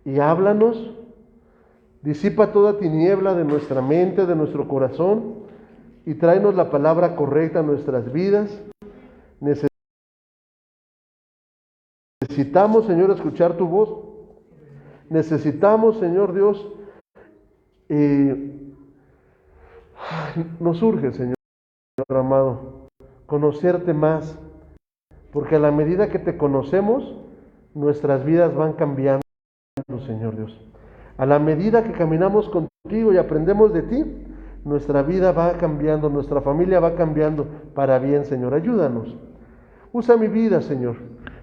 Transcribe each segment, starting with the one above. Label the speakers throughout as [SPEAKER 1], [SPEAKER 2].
[SPEAKER 1] y háblanos. Disipa toda tiniebla de nuestra mente, de nuestro corazón, y tráenos la palabra correcta a nuestras vidas. Necesitamos, Señor, escuchar tu voz. Necesitamos, Señor Dios, nos urge, Señor amado, conocerte más, porque a la medida que te conocemos, nuestras vidas van cambiando, Señor Dios. A la medida que caminamos contigo y aprendemos de ti, nuestra vida va cambiando, nuestra familia va cambiando para bien, Señor. Ayúdanos. Usa mi vida, Señor.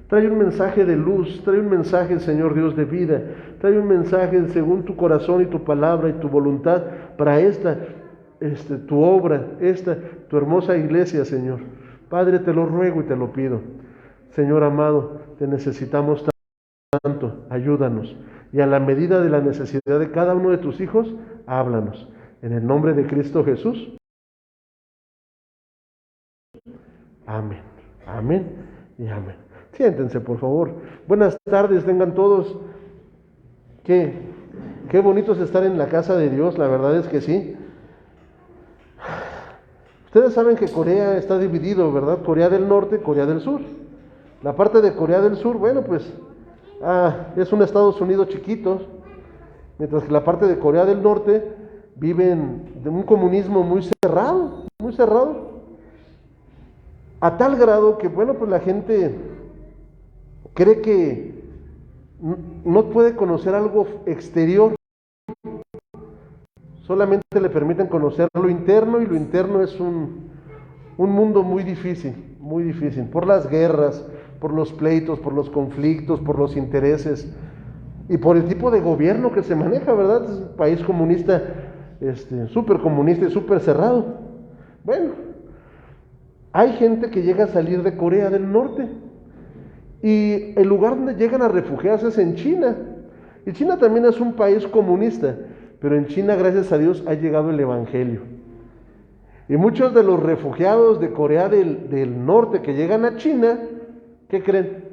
[SPEAKER 1] Trae un mensaje de luz, trae un mensaje, Señor Dios, de vida. Trae un mensaje según tu corazón y tu palabra y tu voluntad para tu obra, tu hermosa iglesia, Señor. Padre, te lo ruego y te lo pido. Señor amado, te necesitamos tanto. Ayúdanos. Y a la medida de la necesidad de cada uno de tus hijos, háblanos. En el nombre de Cristo Jesús. Amén. Amén y amén. Siéntense, por favor. Buenas tardes, tengan todos. Qué bonito es estar en la casa de Dios, la verdad es que sí. Ustedes saben que Corea está dividido, ¿verdad? Corea del Norte, Corea del Sur. La parte de Corea del Sur, bueno, pues es un Estados Unidos chiquito, mientras que la parte de Corea del Norte viven de un comunismo muy cerrado, a tal grado que, bueno, pues la gente cree que no puede conocer algo exterior, solamente le permiten conocer lo interno, y lo interno es un mundo muy difícil, por las guerras, por los pleitos, por los conflictos, por los intereses y por el tipo de gobierno que se maneja, ¿verdad? Es un país comunista, súper comunista y súper cerrado. Bueno, hay gente que llega a salir de Corea del Norte y el lugar donde llegan a refugiarse es en China. Y China también es un país comunista, pero en China, gracias a Dios, ha llegado el Evangelio. Y muchos de los refugiados de Corea del Norte que llegan a China, ¿qué creen?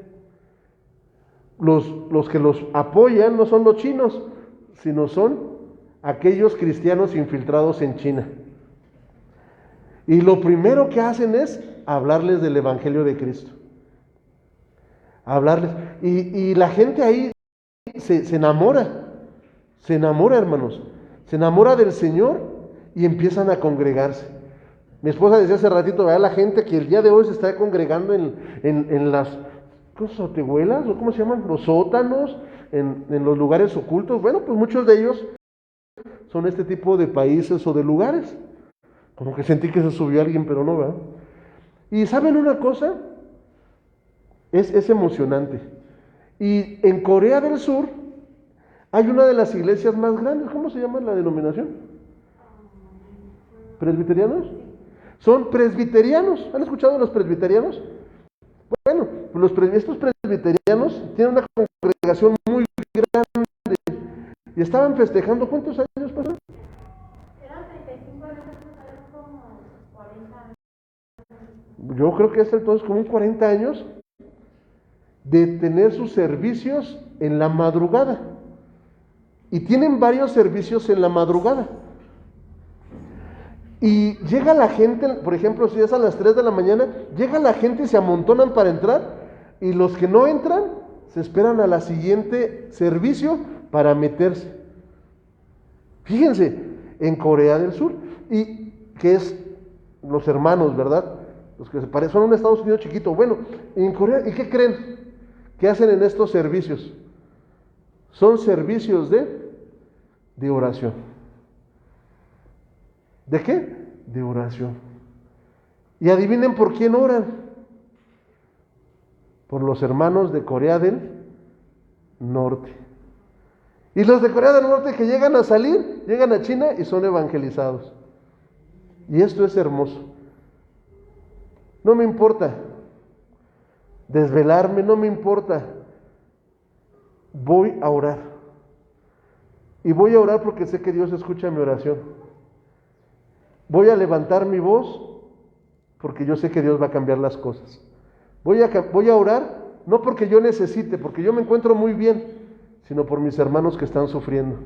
[SPEAKER 1] Los que los apoyan no son los chinos, sino son aquellos cristianos infiltrados en China. Y lo primero que hacen es hablarles del Evangelio de Cristo. Hablarles. Y la gente ahí se enamora, hermanos. Se enamora del Señor y empiezan a congregarse. Mi esposa decía hace ratito, vea la gente que el día de hoy se está congregando en las sotehuelas, o ¿cómo se llaman? Los sótanos, en los lugares ocultos. Bueno, pues muchos de ellos son este tipo de países o de lugares. Como que sentí que se subió alguien, pero no, ¿verdad? Y ¿saben una cosa? Es emocionante. Y en Corea del Sur hay una de las iglesias más grandes. ¿Cómo se llama la denominación? ¿Presbiterianos? Son presbiterianos. ¿Han escuchado de los presbiterianos? Bueno, estos presbiterianos tienen una congregación muy grande y estaban festejando. ¿Cuántos años pasaron?
[SPEAKER 2] Eran 35 años, como 40 años.
[SPEAKER 1] Yo creo que es entonces como un 40 años de tener sus servicios en la madrugada. Y tienen varios servicios en la madrugada. Y llega la gente, por ejemplo, si es a las 3 de la mañana, llega la gente y se amontonan para entrar, y los que no entran se esperan a la siguiente servicio para meterse. Fíjense, en Corea del Sur, y que es los hermanos, ¿verdad? Los que se parecen, son un Estados Unidos chiquito. Bueno, en Corea, ¿y qué creen? ¿Qué hacen en estos servicios? Son servicios de oración. ¿De qué? De oración. Y adivinen por quién oran. Por los hermanos de Corea del Norte. Y los de Corea del Norte que llegan a salir, llegan a China y son evangelizados. Y esto es hermoso. No me importa desvelarme, no me importa. Voy a orar. Y voy a orar porque sé que Dios escucha mi oración. Voy a levantar mi voz porque yo sé que Dios va a cambiar las cosas. Voy a orar no porque yo necesite, porque yo me encuentro muy bien, sino por mis hermanos que están sufriendo,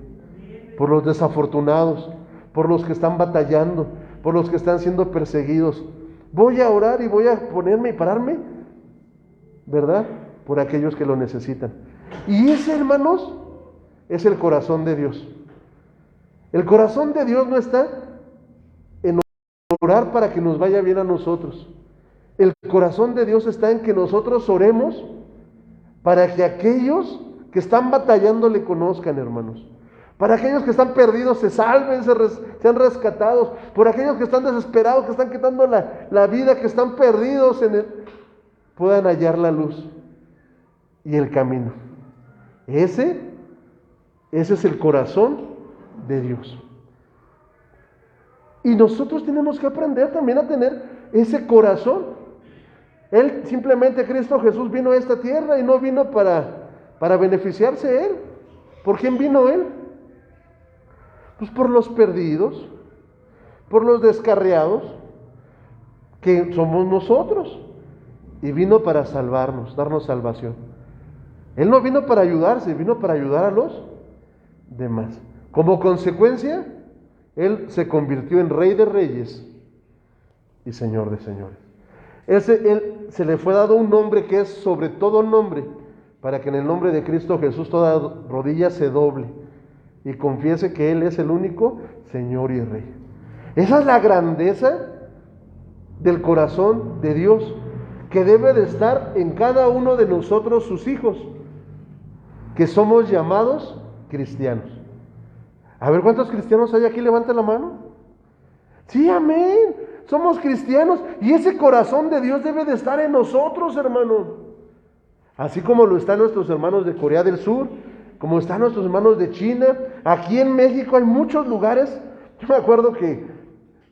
[SPEAKER 1] por los desafortunados, por los que están batallando, por los que están siendo perseguidos. Voy a orar y voy a ponerme y pararme, ¿verdad?, por aquellos que lo necesitan. Y ese, hermanos, es el corazón de Dios. El corazón de Dios no está en orar para que nos vaya bien a nosotros. El corazón de Dios está en que nosotros oremos para que aquellos que están batallando le conozcan, hermanos. Para aquellos que están perdidos se salven, sean rescatados. Por aquellos que están desesperados, que están quitando la vida, que están perdidos puedan hallar la luz y el camino. Ese es el corazón de Dios. Y nosotros tenemos que aprender también a tener ese corazón. Simplemente Cristo Jesús vino a esta tierra y no vino para beneficiarse Él. ¿Por quién vino Él? Pues por los perdidos, por los descarriados, que somos nosotros. Y vino para salvarnos, darnos salvación. Él no vino para ayudarse, vino para ayudar a los demás. Como consecuencia, Él se convirtió en Rey de Reyes y Señor de Señores. Él se le fue dado un nombre que es sobre todo nombre, para que en el nombre de Cristo Jesús toda rodilla se doble y confiese que Él es el único Señor y Rey. Esa es la grandeza del corazón de Dios, que debe de estar en cada uno de nosotros, sus hijos, que somos llamados cristianos. A ver, ¿cuántos cristianos hay aquí? Levanta la mano. Sí, amén. Somos cristianos y ese corazón de Dios debe de estar en nosotros, hermano. Así como lo están nuestros hermanos de Corea del Sur, como están nuestros hermanos de China. Aquí en México hay muchos lugares. Yo me acuerdo que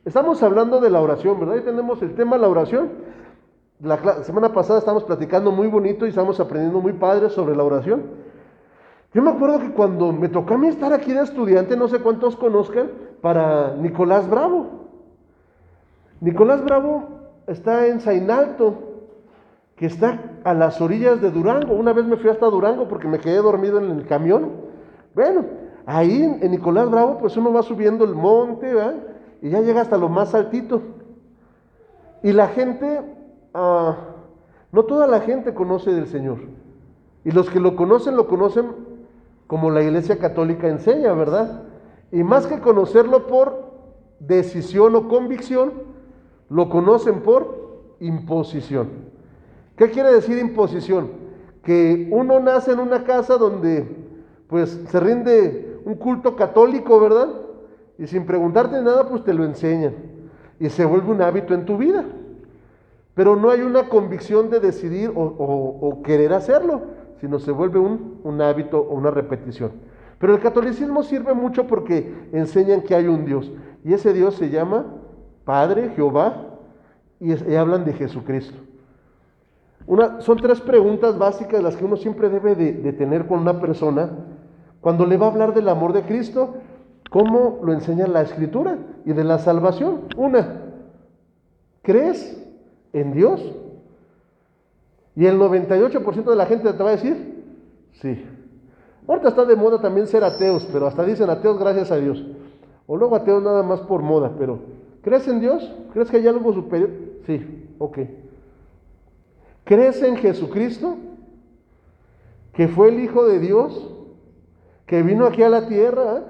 [SPEAKER 1] estamos hablando de la oración, ¿verdad? Ahí tenemos el tema de la oración. La semana pasada estábamos platicando muy bonito y estamos aprendiendo muy padre sobre la oración. Yo me acuerdo que cuando me tocó a mí estar aquí de estudiante, no sé cuántos conozcan, para Nicolás Bravo. Nicolás Bravo está en Zainalto, que está a las orillas de Durango. Una vez me fui hasta Durango porque me quedé dormido en el camión. Bueno, ahí en Nicolás Bravo, pues uno va subiendo el monte, ¿verdad?, y ya llega hasta lo más altito. Y la gente, no toda la gente conoce del Señor. Y los que lo conocen como la Iglesia Católica enseña, ¿verdad? Y más que conocerlo por decisión o convicción, lo conocen por imposición. ¿Qué quiere decir imposición? Que uno nace en una casa donde pues se rinde un culto católico, ¿verdad? Y sin preguntarte nada, pues te lo enseñan. Y se vuelve un hábito en tu vida. Pero no hay una convicción de decidir o querer hacerlo, sino se vuelve un hábito o una repetición. Pero el catolicismo sirve mucho porque enseñan que hay un Dios. Y ese Dios se llama Padre, Jehová, y hablan de Jesucristo. Son 3 preguntas básicas las que uno siempre debe de tener con una persona cuando le va a hablar del amor de Cristo, como lo enseña la Escritura, y de la salvación. Una, ¿crees en Dios? Y el 98% de la gente te va a decir, sí. Ahorita está de moda también ser ateos, pero hasta dicen ateos gracias a Dios. O luego ateos nada más por moda, pero ¿crees en Dios? ¿Crees que hay algo superior? Sí, ok. ¿Crees en Jesucristo? Que fue el Hijo de Dios, que vino aquí a la tierra,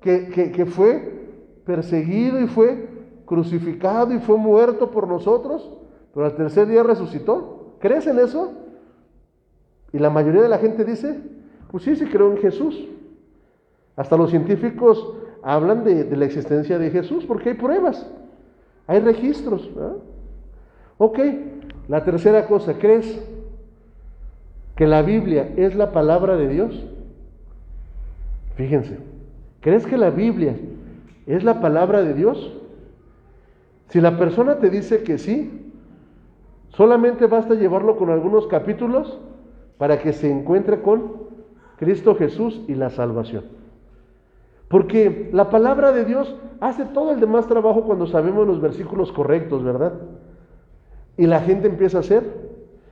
[SPEAKER 1] que fue perseguido y fue crucificado y fue muerto por nosotros, pero al tercer día resucitó. ¿Crees en eso? Y la mayoría de la gente dice, pues sí, sí creo en Jesús. Hasta los científicos hablan de la existencia de Jesús porque hay pruebas, hay registros, ¿verdad? Ok, la tercera cosa, ¿crees que la Biblia es la palabra de Dios? Fíjense, ¿crees que la Biblia es la palabra de Dios? Si la persona te dice que sí, solamente basta llevarlo con algunos capítulos para que se encuentre con Cristo Jesús y la salvación. Porque la palabra de Dios hace todo el demás trabajo cuando sabemos los versículos correctos, ¿verdad? Y la gente empieza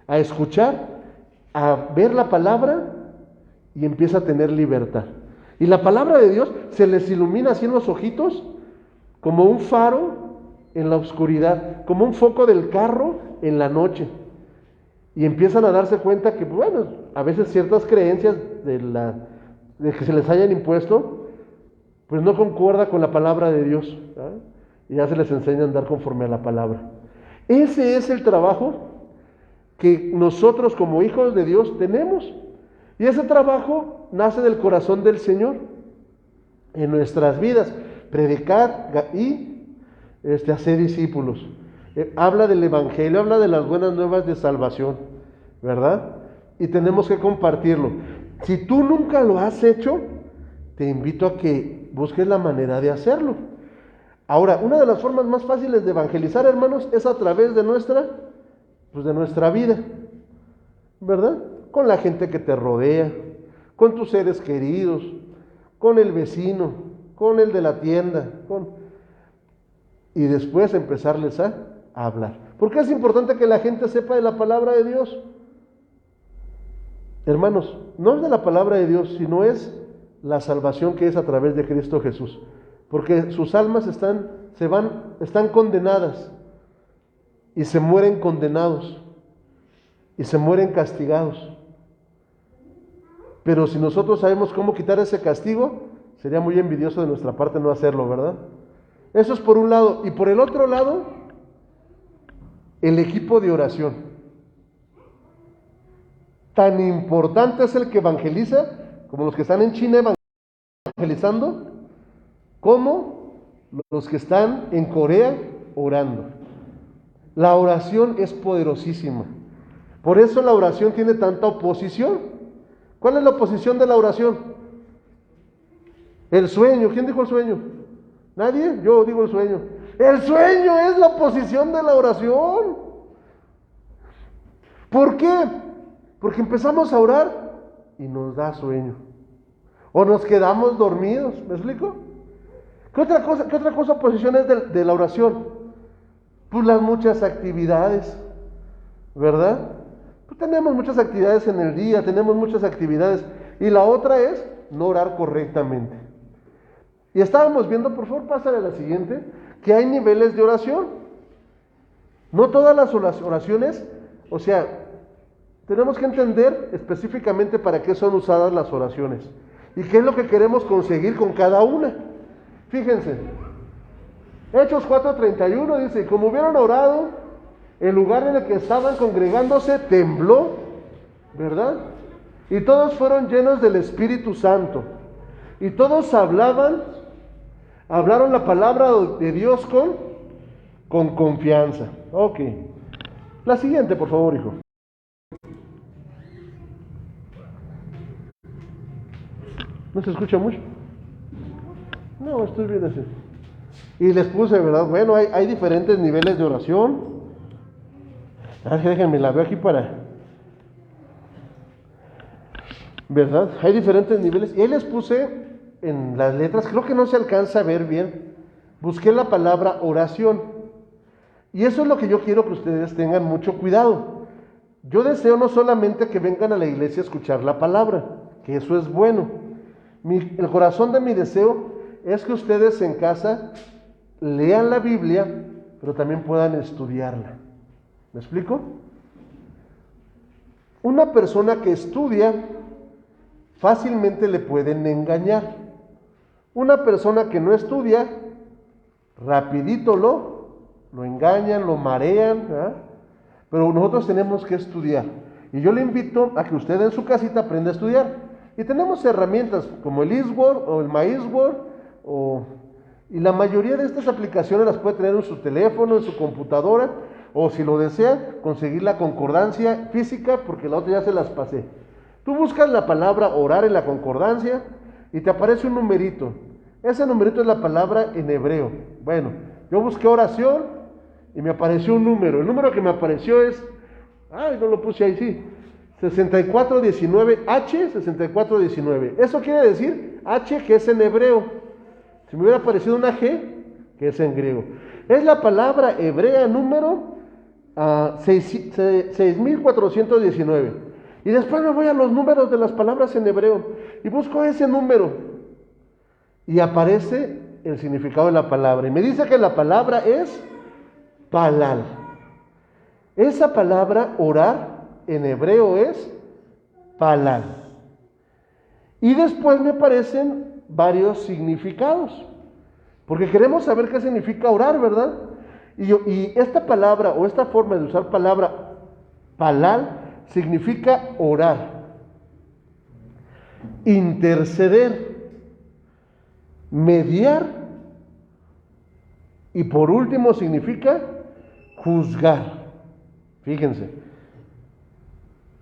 [SPEAKER 1] a escuchar, a ver la palabra y empieza a tener libertad. Y la palabra de Dios se les ilumina así en los ojitos, como un faro en la oscuridad, como un foco del carro en la noche. Y empiezan a darse cuenta que, bueno, a veces ciertas creencias de que se les hayan impuesto, pues no concuerda con la palabra de Dios, ¿verdad? Y ya se les enseña a andar conforme a la palabra. Ese es el trabajo que nosotros como hijos de Dios tenemos. Y ese trabajo nace del corazón del Señor en nuestras vidas. Predicar y hacer discípulos. Habla del Evangelio, habla de las buenas nuevas de salvación, ¿verdad? Y tenemos que compartirlo. Si tú nunca lo has hecho, te invito a que busques la manera de hacerlo. Ahora, una de las formas más fáciles de evangelizar, hermanos, es a través de nuestra vida, ¿verdad? Con la gente que te rodea, con tus seres queridos, con el vecino, con el de la tienda, y después empezarles a hablar. ¿Por qué es importante que la gente sepa de la palabra de Dios? Hermanos, no es de la palabra de Dios, sino es la salvación que es a través de Cristo Jesús. Porque sus almas están condenadas y se mueren condenados y se mueren castigados. Pero si nosotros sabemos cómo quitar ese castigo, sería muy envidioso de nuestra parte no hacerlo, ¿verdad? Eso es por un lado. Y por el otro lado, el equipo de oración. Tan importante es el que evangeliza, como los que están en China evangelizando, como los que están en Corea orando. La oración es poderosísima. Por eso la oración tiene tanta oposición. ¿Cuál es la oposición de la oración? El sueño. ¿Quién dijo el sueño? ¿Nadie? Yo digo el sueño. El sueño es la oposición de la oración. ¿Por qué? Porque empezamos a orar y nos da sueño. O nos quedamos dormidos. ¿Me explico? ¿Qué otra cosa oposición es de la oración? Pues las muchas actividades, ¿verdad? Pues tenemos muchas actividades en el día, tenemos muchas actividades. Y la otra es no orar correctamente. Y estábamos viendo, por favor, pásale a la siguiente, que hay niveles de oración. No todas las oraciones, o sea, tenemos que entender específicamente para qué son usadas las oraciones y qué es lo que queremos conseguir con cada una. Fíjense, Hechos 4:31 dice, como hubieron orado, el lugar en el que estaban congregándose tembló, ¿verdad? Y todos fueron llenos del Espíritu Santo. Y todos hablaron la palabra de Dios con confianza. Ok. La siguiente, por favor, hijo. ¿No se escucha mucho? No, estoy bien así. Y les puse, ¿verdad? Bueno, hay diferentes niveles de oración. Déjenme la veo aquí ¿verdad? Hay diferentes niveles. Y ahí les puse en las letras, creo que no se alcanza a ver bien. Busqué la palabra oración. Y eso es lo que yo quiero que ustedes tengan mucho cuidado. Yo deseo no solamente que vengan a la iglesia a escuchar la palabra, que eso es bueno. El corazón de mi deseo es que ustedes en casa lean la Biblia, pero también puedan estudiarla. ¿Me explico? Una persona que estudia fácilmente le pueden engañar. Una persona que no estudia, rapidito lo engañan, lo marean, ¿verdad? Pero nosotros tenemos que estudiar. Y yo le invito a que usted en su casita aprenda a estudiar. Y tenemos herramientas como el Eastword o el MyEastword, y la mayoría de estas aplicaciones las puede tener en su teléfono, en su computadora, o si lo desea, conseguir la concordancia física, porque la otra ya se las pasé. Tú buscas la palabra orar en la concordancia y te aparece un numerito. Ese numerito es la palabra en hebreo. Bueno, yo busqué oración y me apareció un número. El número que me apareció es, no lo puse ahí, sí, 6419, H6419. Eso quiere decir H, que es en hebreo. Si me hubiera aparecido una G, que es en griego. Es la palabra hebrea número 6419. Y después me voy a los números de las palabras en hebreo y busco ese número. Y aparece el significado de la palabra. Y me dice que la palabra es palal. Esa palabra orar en hebreo es palal. Y después me aparecen varios significados. Porque queremos saber qué significa orar, ¿verdad? Y esta palabra o esta forma de usar palabra palal significa orar, interceder, mediar y por último significa juzgar. Fíjense,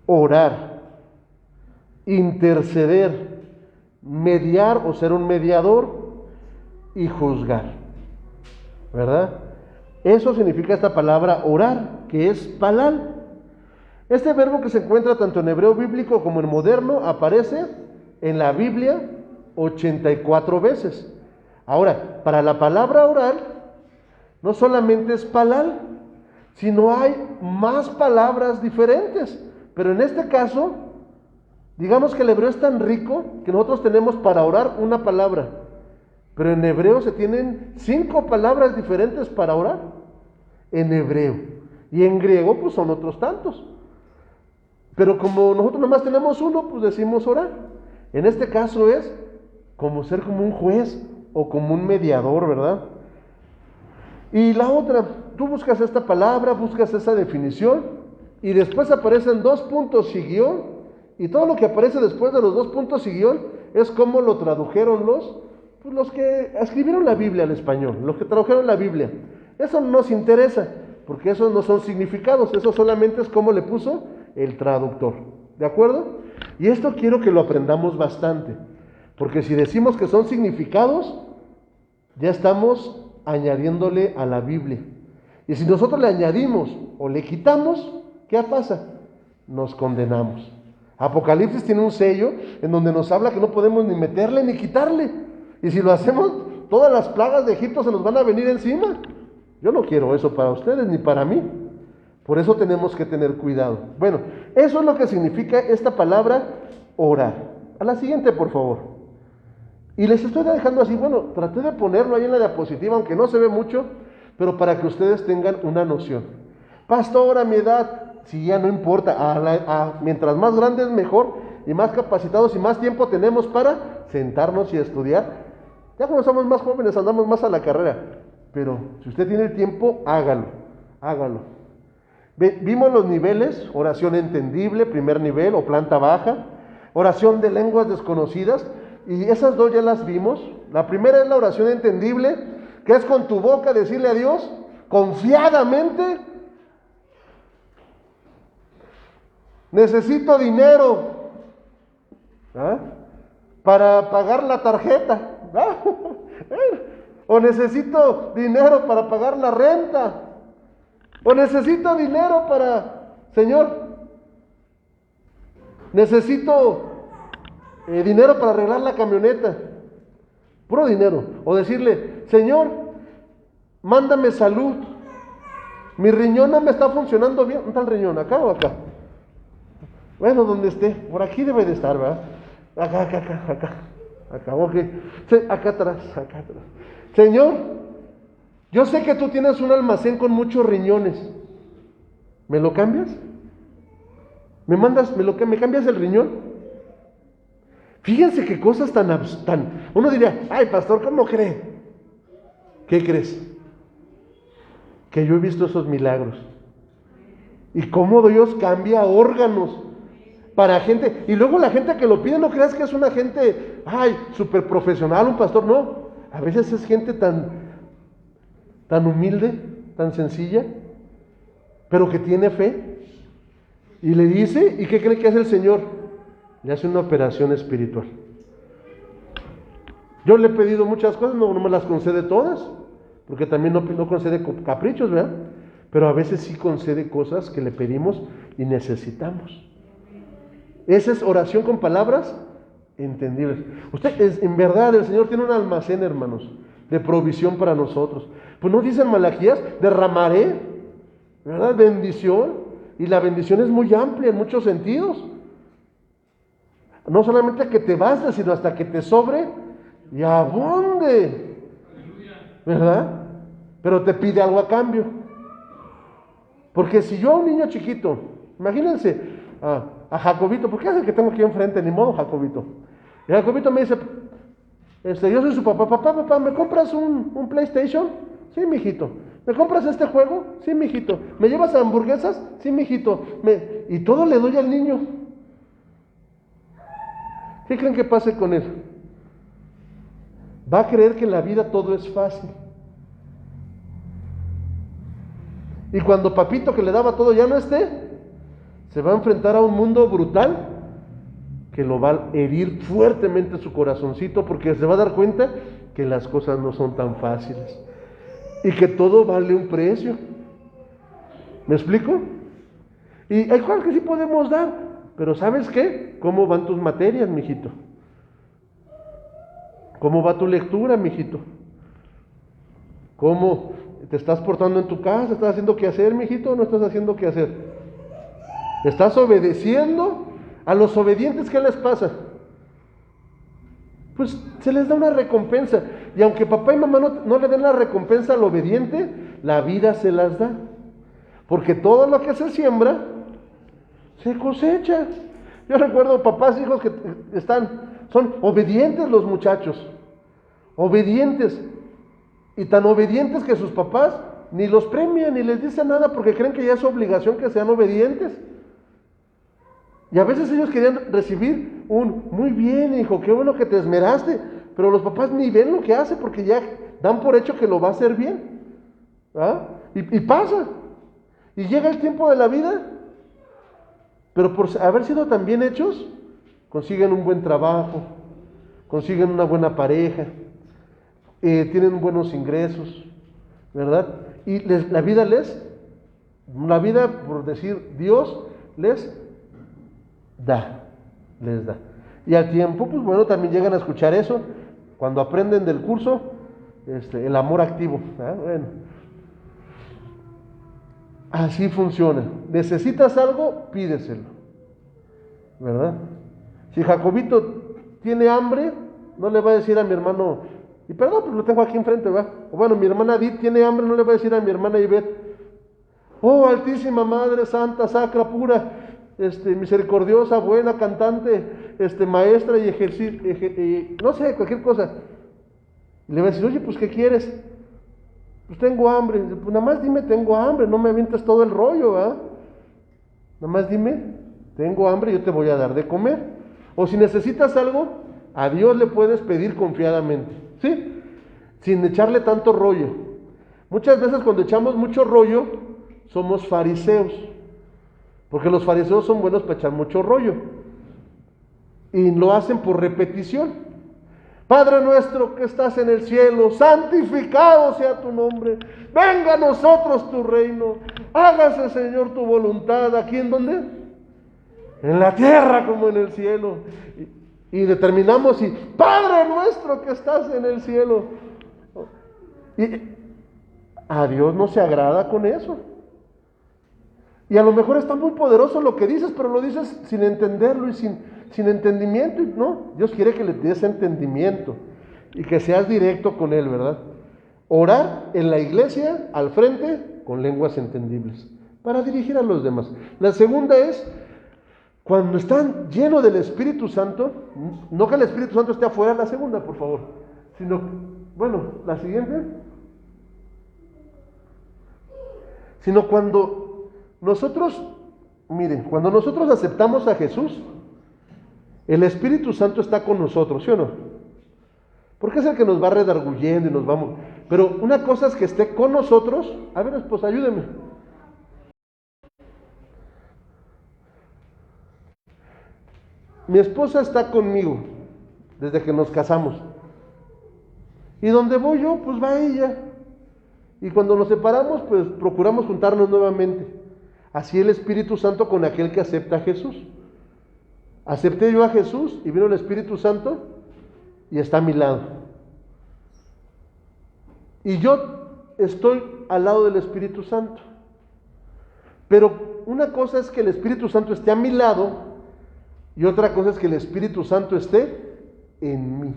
[SPEAKER 1] orar, interceder, mediar o ser un mediador y juzgar, ¿verdad? Eso significa esta palabra orar, que es palal. Este verbo que se encuentra tanto en hebreo bíblico como en moderno aparece en la Biblia 84 veces. Ahora, para la palabra orar, no solamente es palal, sino hay más palabras diferentes. Pero en este caso, digamos que el hebreo es tan rico que nosotros tenemos para orar una palabra. Pero en hebreo se tienen 5 palabras diferentes para orar. En hebreo. Y en griego, pues son otros tantos. Pero como nosotros nomás tenemos uno, pues decimos orar. En este caso es como ser como un juez o como un mediador, ¿verdad? Y la otra, tú buscas esta palabra, buscas esa definición, y después aparecen 2 puntos y guión, y todo lo que aparece después de los 2 puntos y guión es como lo tradujeron los que escribieron la Biblia al español, los que tradujeron la Biblia. Eso no nos interesa, porque esos no son significados, eso solamente es como le puso el traductor, ¿de acuerdo? Y esto quiero que lo aprendamos bastante, porque si decimos que son significados, ya estamos añadiéndole a la Biblia. Y si nosotros le añadimos o le quitamos, ¿qué pasa? Nos condenamos. Apocalipsis tiene un sello en donde nos habla que no podemos ni meterle ni quitarle. Y si lo hacemos, todas las plagas de Egipto se nos van a venir encima. Yo no quiero eso para ustedes ni para mí. Por eso tenemos que tener cuidado. Bueno, eso es lo que significa esta palabra orar. A la siguiente, por favor. Y les estoy dejando así, bueno, traté de ponerlo ahí en la diapositiva, aunque no se ve mucho, pero para que ustedes tengan una noción. Pastor, a mi edad, si ya no importa, mientras más grandes mejor, y más capacitados y más tiempo tenemos para sentarnos y estudiar. Ya cuando somos más jóvenes andamos más a la carrera, pero si usted tiene el tiempo, hágalo. Vimos los niveles: oración entendible, primer nivel o planta baja, oración de lenguas desconocidas, y esas 2 ya las vimos. La primera es la oración entendible, que es con tu boca decirle a Dios confiadamente: necesito dinero para pagar la tarjeta, o necesito dinero para pagar la renta, o necesito dinero para, Señor, necesito dinero para arreglar la camioneta, puro dinero. O decirle: Señor, mándame salud, mi riñón no me está funcionando bien. ¿Dónde está el riñón? ¿Acá o acá? Bueno, donde esté, por aquí debe de estar, ¿verdad? Acá, ok. Sí, acá atrás. Señor, yo sé que tú tienes un almacén con muchos riñones. ¿Me lo cambias? ¿Me cambias el riñón? Fíjense qué cosas tan... Uno diría: ay, pastor, ¿cómo cree? ¿Qué crees? Que yo he visto esos milagros. Y cómo Dios cambia órganos para gente. Y luego la gente que lo pide, no creas que es una gente, ay, súper profesional, un pastor. No, a veces es gente tan humilde, tan sencilla, pero que tiene fe. Y le dice, ¿y qué cree que hace el Señor? Le hace una operación espiritual. Yo le he pedido muchas cosas, no me las concede todas, porque también no concede caprichos, ¿verdad? Pero a veces sí concede cosas que le pedimos y necesitamos. Esa es oración con palabras entendibles. En verdad, el Señor tiene un almacén, hermanos, de provisión para nosotros. Pues no dice en Malaquías: derramaré, ¿verdad?, bendición. Y la bendición es muy amplia en muchos sentidos. No solamente que te baste, sino hasta que te sobre y abunde. ¿Verdad? Pero te pide algo a cambio. Porque si yo a un niño chiquito, imagínense a Jacobito, porque es el que tengo aquí enfrente, ni modo Jacobito. Y Jacobito me dice, yo soy su papá, papá, ¿me compras un PlayStation? Sí, mijito. ¿Me compras este juego? Sí, mijito. ¿Me llevas a hamburguesas? Sí, mijito. Y todo le doy al niño. ¿Qué creen que pase con él? Va a creer que en la vida todo es fácil. Y cuando papito que le daba todo ya no esté, se va a enfrentar a un mundo brutal que lo va a herir fuertemente su corazoncito, porque se va a dar cuenta que las cosas no son tan fáciles y que todo vale un precio. ¿Me explico? Y hay cosas que sí podemos dar, pero ¿sabes qué? ¿Cómo van tus materias, mijito? ¿Cómo va tu lectura, mijito? ¿Cómo te estás portando en tu casa? ¿Estás haciendo qué hacer, mijito, o no estás haciendo qué hacer? ¿Estás obedeciendo? A los obedientes, ¿qué les pasa? Pues se les da una recompensa. Y aunque papá y mamá no le den la recompensa al obediente, la vida se las da. Porque todo lo que se siembra, se cosecha. Yo recuerdo papás, hijos que son obedientes los muchachos. Obedientes. Y tan obedientes que sus papás ni los premian ni les dicen nada porque creen que ya es obligación que sean obedientes. Y a veces ellos querían recibir muy bien, hijo, qué bueno que te esmeraste, pero los papás ni ven lo que hace porque ya dan por hecho que lo va a hacer bien. ¿Ah? Y pasa. Y llega el tiempo de la vida, pero por haber sido tan bien hechos, consiguen un buen trabajo, consiguen una buena pareja, tienen buenos ingresos, ¿verdad? Y la vida, por decir, Dios les da. Y al tiempo, pues bueno, también llegan a escuchar eso, cuando aprenden del curso, el amor activo. Bueno, así funciona. Necesitas algo, pídeselo, ¿verdad? Si Jacobito tiene hambre, no le va a decir a mi hermano, y perdón, pues lo tengo aquí enfrente, ¿verdad? O bueno, mi hermana Edith tiene hambre, no le va a decir a mi hermana Ivette, oh, Altísima Madre Santa, Sacra, Pura, misericordiosa, buena, cantante, maestra y no sé, cualquier cosa. Y le va a decir, oye, pues, ¿qué quieres? Pues tengo hambre. Pues nada más dime, tengo hambre, no me avientes todo el rollo, ¿ah? Nada más dime, tengo hambre, yo te voy a dar de comer. O si necesitas algo, a Dios le puedes pedir confiadamente, ¿sí? Sin echarle tanto rollo. Muchas veces cuando echamos mucho rollo, somos fariseos. Porque los fariseos son buenos para echar mucho rollo. Y lo hacen por repetición. Padre nuestro que estás en el cielo, santificado sea tu nombre. Venga a nosotros tu reino. Hágase, Señor, tu voluntad. ¿Aquí en dónde? En la tierra como en el cielo. Y determinamos Padre nuestro que estás en el cielo. Y a Dios no se agrada con eso. Y a lo mejor está muy poderoso lo que dices, pero lo dices sin entenderlo y sin entendimiento. No, Dios quiere que le des entendimiento y que seas directo con Él, ¿verdad? Orar en la iglesia, al frente, con lenguas entendibles, para dirigir a los demás. La segunda es, cuando están llenos del Espíritu Santo, no que el Espíritu Santo esté afuera, la segunda, por favor, sino, bueno, la siguiente, sino cuando nosotros, miren, cuando nosotros aceptamos a Jesús, el Espíritu Santo está con nosotros, ¿sí o no? Porque es el que nos va redarguyendo y nos vamos. Pero una cosa es que esté con nosotros. A ver, esposa, ayúdeme. Mi esposa está conmigo desde que nos casamos. Y donde voy yo, pues va ella. Y cuando nos separamos, pues procuramos juntarnos nuevamente. Así el Espíritu Santo con aquel que acepta a Jesús. Acepté yo a Jesús y vino el Espíritu Santo y está a mi lado. Y yo estoy al lado del Espíritu Santo. Pero una cosa es que el Espíritu Santo esté a mi lado Y otra cosa es que el Espíritu Santo esté en mí.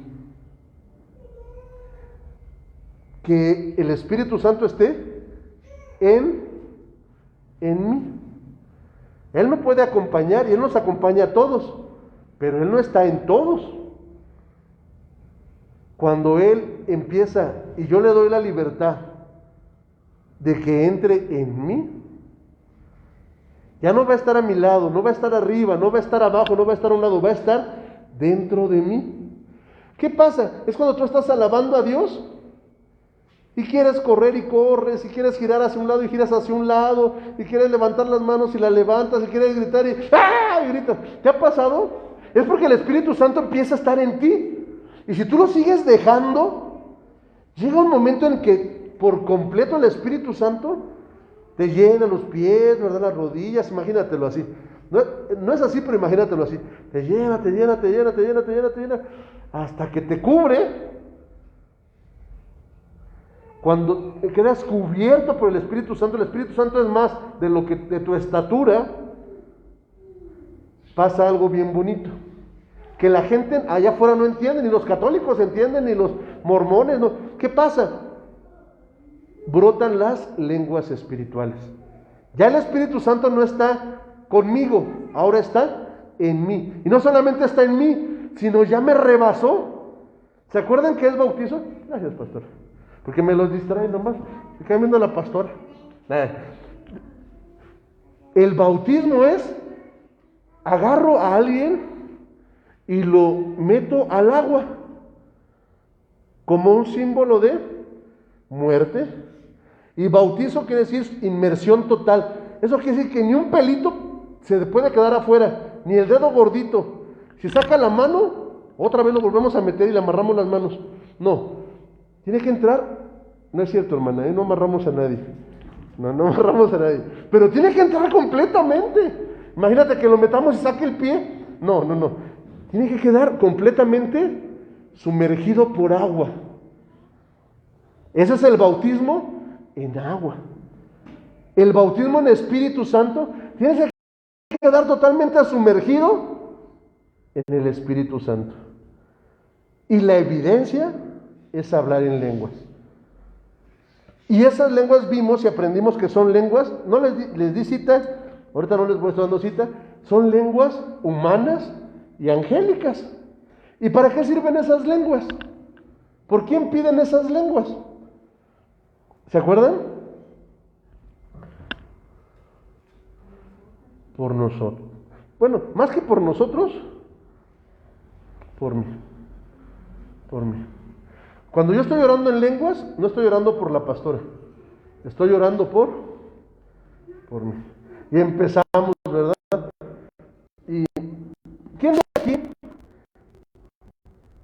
[SPEAKER 1] Que el Espíritu Santo esté en mí. Él me puede acompañar y Él nos acompaña a todos, pero Él no está en todos. Cuando Él empieza y yo le doy la libertad de que entre en mí, ya no va a estar a mi lado, no va a estar arriba, no va a estar abajo, no va a estar a un lado, va a estar dentro de mí. ¿Qué pasa? Es cuando tú estás alabando a Dios y quieres correr y corres, y quieres girar hacia un lado y giras hacia un lado, y quieres levantar las manos y las levantas, y quieres gritar y ¡ah! Y gritas. ¿Te ha pasado? Es porque el Espíritu Santo empieza a estar en ti. Y si tú lo sigues dejando, llega un momento en que por completo el Espíritu Santo te llena los pies, ¿verdad? Las rodillas, imagínatelo así. No es así, pero imagínatelo así. Te llena, te llena, te llena, te llena, te llena, te llena, hasta que te cubre. Cuando quedas cubierto por el Espíritu Santo es más de lo que de tu estatura, pasa algo bien bonito. Que la gente allá afuera no entiende, ni los católicos entienden, ni los mormones, no. ¿Qué pasa? Brotan las lenguas espirituales. Ya el Espíritu Santo no está conmigo, ahora está en mí. Y no solamente está en mí, sino ya me rebasó. ¿Se acuerdan qué es bautizo? Gracias, pastor. Porque me los distrae nomás. Se quedan viendo a la pastora. El bautismo es, agarro a alguien y lo meto al agua como un símbolo de muerte. Y bautizo quiere decir inmersión total. Eso quiere decir que ni un pelito se puede quedar afuera, ni el dedo gordito. Si saca la mano, otra vez lo volvemos a meter y le amarramos las manos. No, tiene que entrar. No es cierto, hermana, no amarramos a nadie. No amarramos a nadie. Pero tiene que entrar completamente. Imagínate que lo metamos y saque el pie. No. Tiene que quedar completamente sumergido por agua. Ese es el bautismo en agua. El bautismo en Espíritu Santo tiene que quedar totalmente sumergido en el Espíritu Santo. Y la evidencia es hablar en lenguas. Y esas lenguas vimos y aprendimos que son lenguas, no les di cita, ahorita no les voy a estar dando cita, son lenguas humanas y angélicas. ¿Y para qué sirven esas lenguas? ¿Por quién piden esas lenguas? ¿Se acuerdan? Por nosotros. Bueno, más que por nosotros, por mí. Por mí. Cuando yo estoy orando en lenguas, no estoy orando por la pastora. Estoy orando por mí. Y empezamos, ¿verdad? ¿Y quién de aquí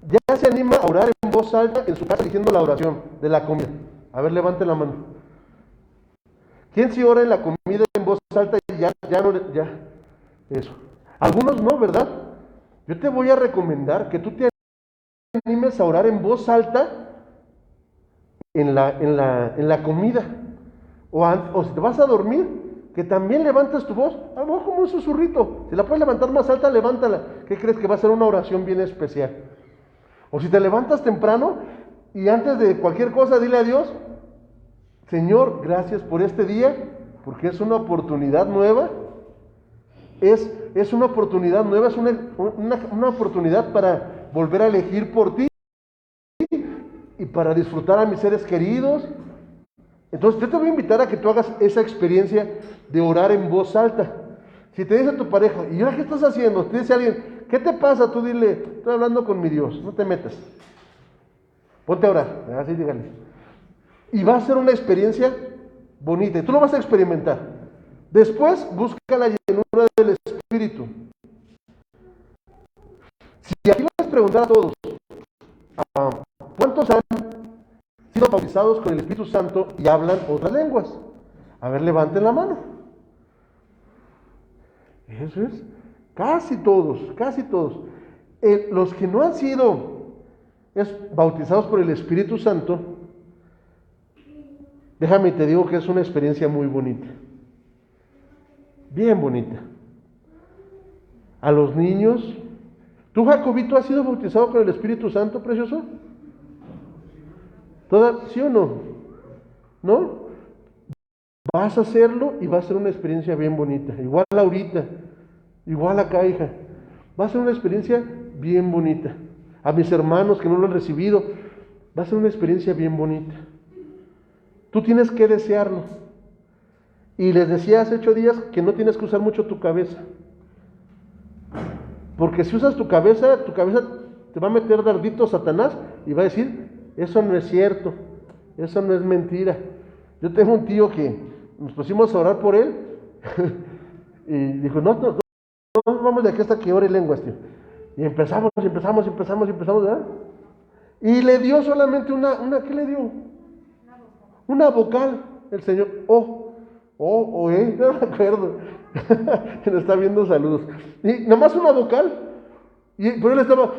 [SPEAKER 1] ya se anima a orar en voz alta en su casa diciendo la oración de la comida? A ver, levante la mano. ¿Quién sí ora en la comida en voz alta y ya eso? Algunos no, ¿verdad? Yo te voy a recomendar que tú te animes a orar en voz alta en la comida. O si te vas a dormir, que también levantes tu voz, a lo mejor como un susurrito. Si la puedes levantar más alta, levántala. ¿Qué crees? Que va a ser una oración bien especial. O si te levantas temprano y antes de cualquier cosa dile a Dios: Señor, gracias por este día, porque es una oportunidad nueva. Es una oportunidad nueva, es una oportunidad para volver a elegir por ti y para disfrutar a mis seres queridos. Entonces yo te voy a invitar a que tú hagas esa experiencia de orar en voz alta. Si te dice tu pareja, ¿y ahora qué estás haciendo? Te dice alguien, ¿qué te pasa? Tú dile, estoy hablando con mi Dios, no te metas. Ponte a orar, así dígale. Y va a ser una experiencia bonita, y tú lo vas a experimentar. Después busca la llenura del Espíritu. Si aquí les preguntara a todos, ¿cuántos han sido bautizados con el Espíritu Santo y hablan otras lenguas? A ver, levanten la mano. Eso es, casi todos. Los que no han sido bautizados por el Espíritu Santo, déjame y te digo que es una experiencia muy bonita. Bien bonita. a los niños. ¿Tú, Jacobito, has sido bautizado con el Espíritu Santo, precioso? ¿Sí o no? ¿No? Vas a hacerlo y va a ser una experiencia bien bonita. Igual ahorita, igual acá, hija. Va a ser una experiencia bien bonita. A mis hermanos que no lo han recibido, va a ser una experiencia bien bonita. Tú tienes que desearlo. Y les decía hace 8 días que no tienes que usar mucho tu cabeza. Porque si usas tu cabeza te va a meter dardito Satanás y va a decir, eso no es cierto, eso no es mentira. Yo tengo un tío que nos pusimos a orar por él y dijo, no vamos de aquí hasta que ore lenguas, tío. Y empezamos, ¿verdad? Y le dio solamente ¿qué le dio? Una vocal, el Señor, no me acuerdo. Que nos está viendo, saludos. Y nada más una vocal. Y por él estaba,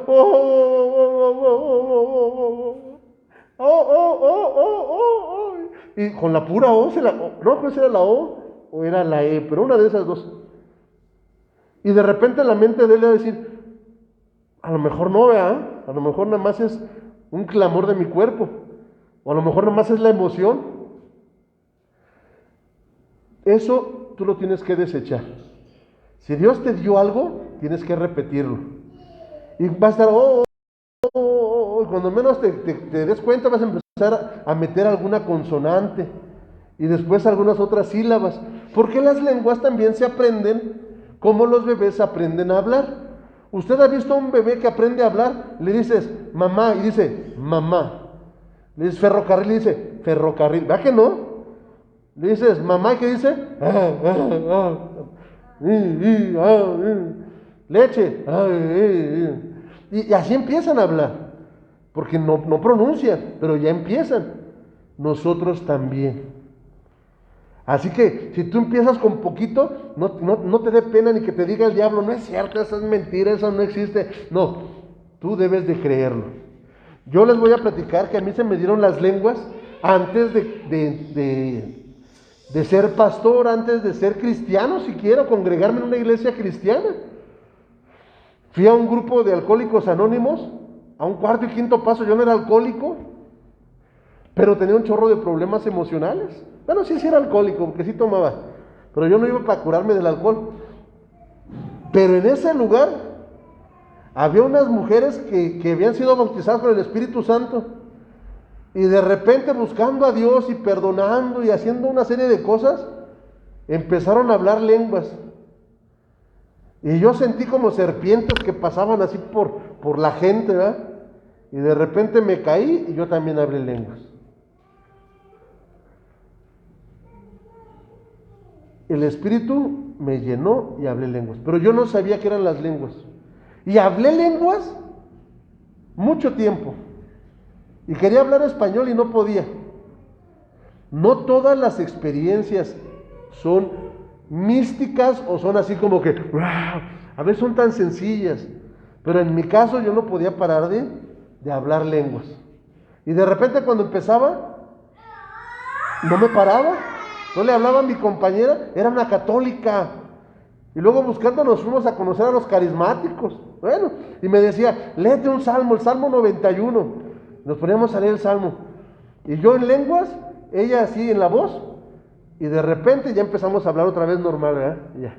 [SPEAKER 1] y con la pura O, no, pues era la O o era la E, pero una de esas dos. Y de repente la mente de él le va a decir, a lo mejor no, ¿verdad? A lo mejor nada más es un clamor de mi cuerpo, o a lo mejor nada más es la emoción. Eso tú lo tienes que desechar. Si Dios te dio algo, tienes que repetirlo. Y va a estar, y cuando menos te des cuenta, vas a empezar a meter alguna consonante y después algunas otras sílabas. Porque las lenguas también se aprenden como los bebés aprenden a hablar. ¿Usted ha visto a un bebé que aprende a hablar? Le dices mamá y dice mamá. Le dices ferrocarril y dice ferrocarril. ¿Verdad que no? Le dices mamá y ¿qué dice? Leche. Y así empiezan a hablar. Porque no pronuncian, pero ya empiezan. Nosotros también. Así que si tú empiezas con poquito, no te dé pena ni que te diga el diablo, no es cierto, eso es mentira, eso no existe. No, tú debes de creerlo. Yo les voy a platicar que a mí se me dieron las lenguas antes de ser pastor, antes de ser cristiano siquiera, congregarme en una iglesia cristiana. Fui a un grupo de alcohólicos anónimos, a un 4º y 5º paso. Yo no era alcohólico, pero tenía un chorro de problemas emocionales. Bueno, sí era alcohólico, porque sí tomaba, pero yo no iba para curarme del alcohol. Pero en ese lugar había unas mujeres que habían sido bautizadas con el Espíritu Santo, y de repente, buscando a Dios y perdonando y haciendo una serie de cosas, empezaron a hablar lenguas. Y yo sentí como serpientes que pasaban así por la gente, ¿verdad? Y de repente me caí y yo también hablé lenguas. El Espíritu me llenó y hablé lenguas, pero yo no sabía qué eran las lenguas. Y hablé lenguas mucho tiempo. Y quería hablar español y no podía. No todas las experiencias son místicas o son así como que, ¡wow! A veces son tan sencillas. Pero en mi caso yo no podía parar de hablar lenguas. Y de repente cuando empezaba, no me paraba. No le hablaba a mi compañera, era una católica. Y luego buscando nos fuimos a conocer a los carismáticos. Bueno, y me decía, léete un salmo, el Salmo 91. Nos poníamos a leer el salmo. Y yo en lenguas, ella así en la voz. Y de repente ya empezamos a hablar otra vez normal, ¿verdad? Ya.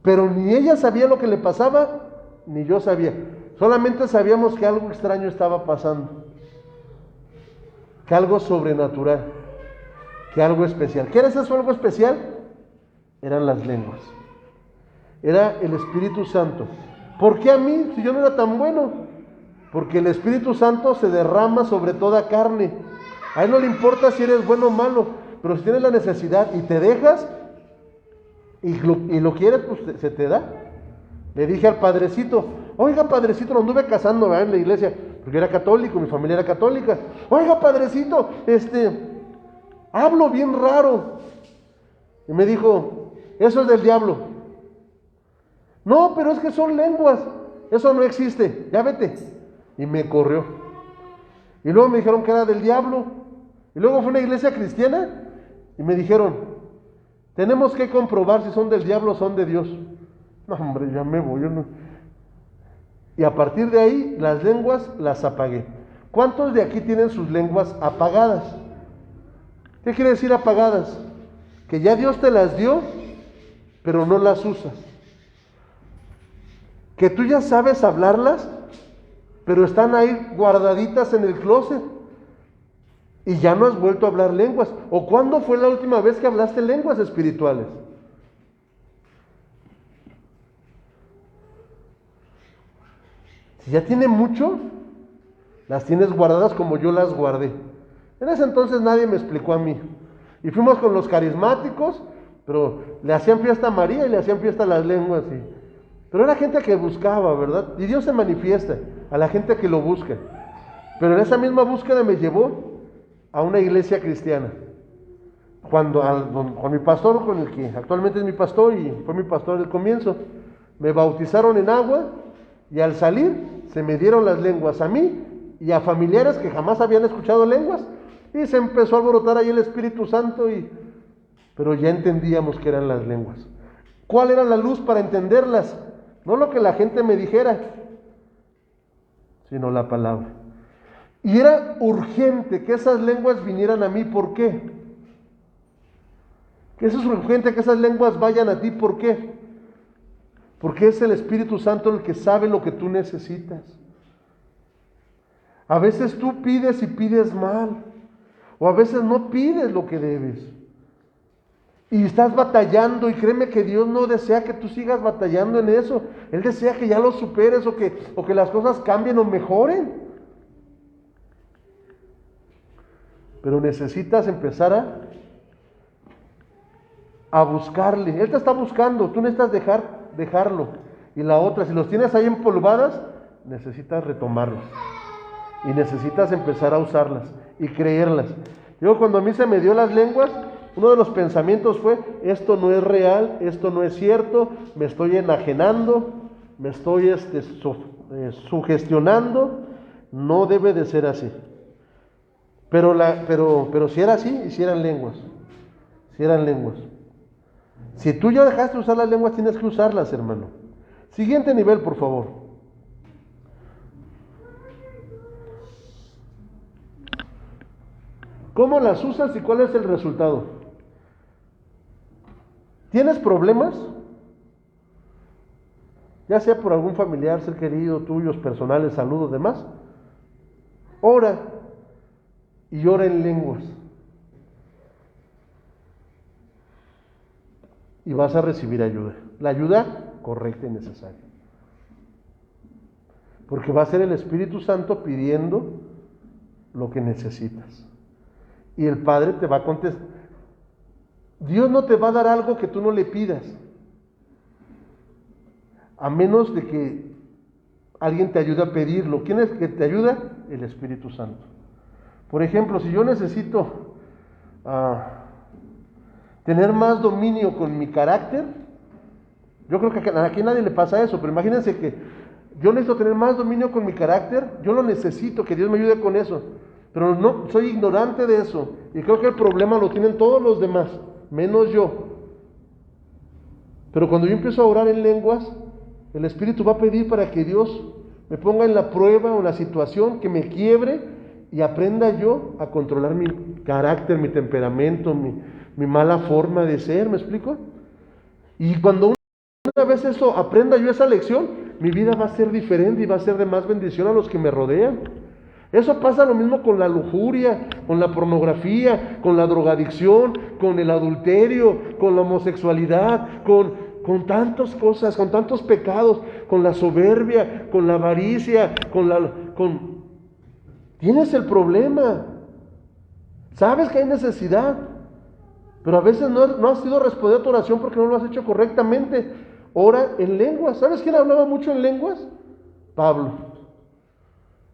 [SPEAKER 1] Pero ni ella sabía lo que le pasaba, ni yo sabía. Solamente sabíamos que algo extraño estaba pasando. Que algo sobrenatural. Que algo especial. ¿Qué era eso algo especial? Eran las lenguas. Era el Espíritu Santo. ¿Por qué a mí, si yo no era tan bueno? Porque el Espíritu Santo se derrama sobre toda carne. A él no le importa si eres bueno o malo, pero si tienes la necesidad y te dejas y lo quieres, pues se te da. Le dije al padrecito, oiga padrecito, lo anduve casando, ¿verdad? En la iglesia, porque era católico, mi familia era católica. Oiga padrecito, hablo bien raro. Y me dijo, eso es del diablo. No, pero es que son lenguas, eso no existe, ya vete. Y me corrió. Y luego me dijeron que era del diablo. Y luego fue a una iglesia cristiana y me dijeron, tenemos que comprobar si son del diablo o son de Dios. No, hombre, ya me voy. Yo no. Y a partir de ahí, las lenguas las apagué. ¿Cuántos de aquí tienen sus lenguas apagadas? ¿Qué quiere decir apagadas? Que ya Dios te las dio, pero no las usas. Que tú ya sabes hablarlas, pero están ahí guardaditas en el closet. Y ya no has vuelto a hablar lenguas. ¿O cuándo fue la última vez que hablaste lenguas espirituales? Si ya tiene mucho, las tienes guardadas como yo las guardé. En ese entonces nadie me explicó a mí. Y fuimos con los carismáticos, pero le hacían fiesta a María y le hacían fiesta a las lenguas. Pero era gente que buscaba, ¿verdad? Y Dios se manifiesta a la gente que lo busca. Pero en esa misma búsqueda me llevó a una iglesia cristiana. Con mi pastor, con el que actualmente es mi pastor y fue mi pastor al comienzo, me bautizaron en agua y al salir se me dieron las lenguas a mí y a familiares que jamás habían escuchado lenguas y se empezó a alborotar ahí el Espíritu Santo pero ya entendíamos que eran las lenguas. ¿Cuál era la luz para entenderlas? No lo que la gente me dijera, sino la palabra. Y era urgente que esas lenguas vinieran a mí. ¿Por qué? Que eso es urgente que esas lenguas vayan a ti. ¿Por qué? Porque es el Espíritu Santo el que sabe lo que tú necesitas. A veces tú pides y pides mal. O a veces no pides lo que debes. Y estás batallando, y créeme que Dios no desea que tú sigas batallando en eso. Él desea que ya lo superes o que las cosas cambien o mejoren. Pero necesitas empezar a buscarle. Él te está buscando, tú necesitas dejarlo. Y la otra, si los tienes ahí empolvadas, necesitas retomarlas. Y necesitas empezar a usarlas y creerlas. Yo cuando a mí se me dio las lenguas, uno de los pensamientos fue, esto no es real, esto no es cierto, me estoy enajenando, me estoy sugestionando, no debe de ser así. Pero si era así, y si eran lenguas. Si eran lenguas. Si tú ya dejaste de usar las lenguas, tienes que usarlas, hermano. Siguiente nivel, por favor. ¿Cómo las usas y cuál es el resultado? ¿Tienes problemas? Ya sea por algún familiar, ser querido, tuyos, personales, saludos, demás. Ora. Y ora en lenguas. Y vas a recibir ayuda. La ayuda correcta y necesaria. Porque va a ser el Espíritu Santo pidiendo lo que necesitas. Y el Padre te va a contestar. Dios no te va a dar algo que tú no le pidas. A menos de que alguien te ayude a pedirlo. ¿Quién es que te ayuda? El Espíritu Santo. Por ejemplo, si yo necesito tener más dominio con mi carácter, yo creo que aquí a nadie le pasa eso, pero imagínense que yo necesito tener más dominio con mi carácter, yo lo necesito, que Dios me ayude con eso, pero no soy ignorante de eso, y creo que el problema lo tienen todos los demás, menos yo. Pero cuando yo empiezo a orar en lenguas, el Espíritu va a pedir para que Dios me ponga en la prueba o en la situación, que me quiebre, y aprenda yo a controlar mi carácter, mi temperamento, mi mala forma de ser, ¿me explico? Y cuando una vez eso, aprenda yo esa lección, mi vida va a ser diferente y va a ser de más bendición a los que me rodean. Eso pasa lo mismo con la lujuria, con la pornografía, con la drogadicción, con el adulterio, con la homosexualidad, con tantas cosas, con tantos pecados, con la soberbia, con la avaricia, Tienes el problema. Sabes que hay necesidad, pero a veces no has sido respondida a tu oración porque no lo has hecho correctamente. Ora en lenguas. ¿Sabes quién hablaba mucho en lenguas? Pablo.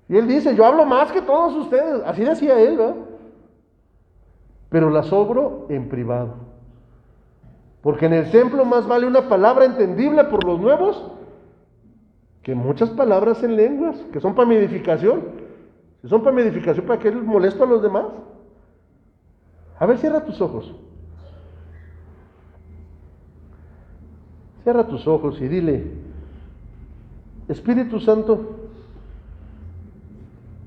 [SPEAKER 1] Y él dice, yo hablo más que todos ustedes. Así decía él, ¿verdad? Pero las obro en privado. Porque en el templo más vale una palabra entendible por los nuevos que muchas palabras en lenguas, que son para mi edificación. Si son para mi edificación, ¿para qué les molesto a los demás? A ver, cierra tus ojos. Cierra tus ojos y dile, Espíritu Santo,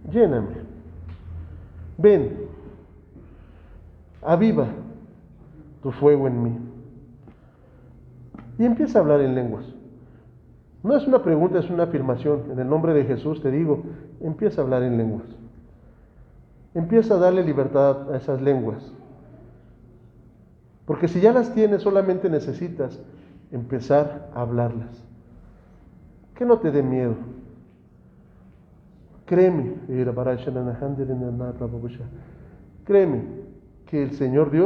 [SPEAKER 1] lléname. Ven, aviva tu fuego en mí. Y empieza a hablar en lenguas. No es una pregunta, es una afirmación. En el nombre de Jesús te digo, empieza a hablar en lenguas. Empieza a darle libertad a esas lenguas. Porque si ya las tienes, solamente necesitas empezar a hablarlas. Que no te dé miedo. Créeme que el Señor Dios